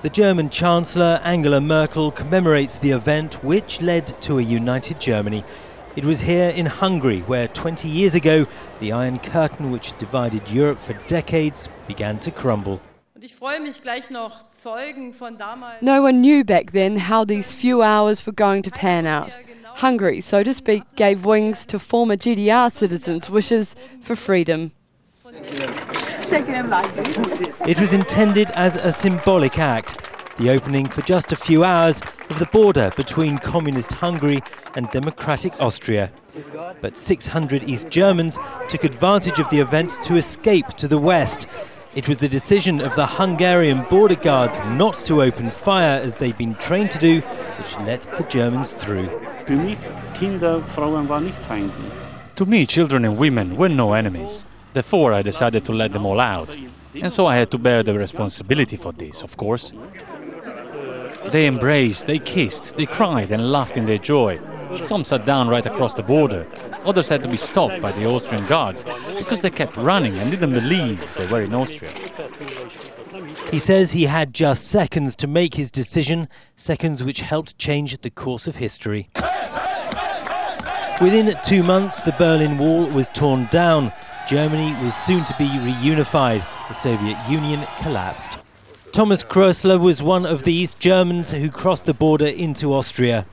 The German Chancellor, Angela Merkel, commemorates the event which led to a united Germany. It was here in Hungary where 20 years ago the Iron Curtain which divided Europe for decades began to crumble. No one knew back then how these few hours were going to pan out. Hungary, so to speak, gave wings to former GDR citizens' wishes for freedom. It was intended as a symbolic act, the opening for just a few hours of the border between communist Hungary and democratic Austria. But 600 East Germans took advantage of the event to escape to the west. It was the decision of the Hungarian border guards not to open fire as they'd been trained to do, which let the Germans through. To me, children and women were no enemies. Therefore, I decided to let them all out. And so I had to bear the responsibility for this, of course. They embraced, they kissed, they cried and laughed in their joy. Some sat down right across the border. Others had to be stopped by the Austrian guards because they kept running and didn't believe they were in Austria. He says he had just seconds to make his decision, seconds which helped change the course of history. Within 2 months, the Berlin Wall was torn down. Germany was soon to be reunified. The Soviet Union collapsed. Thomas KROESELER was one of these Germans who crossed the border into Austria.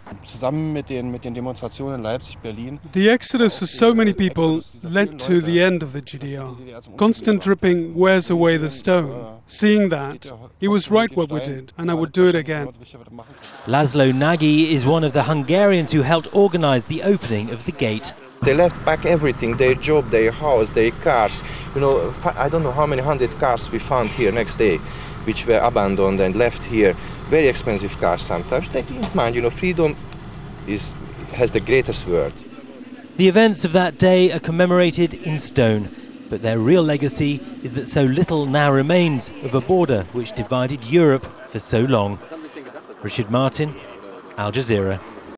The exodus of so many people led to the end of the GDR. Constant dripping wears away the stone. Seeing that, it was right what we did, and I would do it again. Laszlo Nagy is one of the Hungarians who helped organize the opening of the gate. They left back everything, their job, their house, their cars. You know, I don't know how many hundred cars we found here next day, which were abandoned and left here. Very expensive cars sometimes. They didn't mind, you know, freedom has the greatest word. The events of that day are commemorated in stone, but their real legacy is that so little now remains of a border which divided Europe for so long. Richard Martin, Al Jazeera.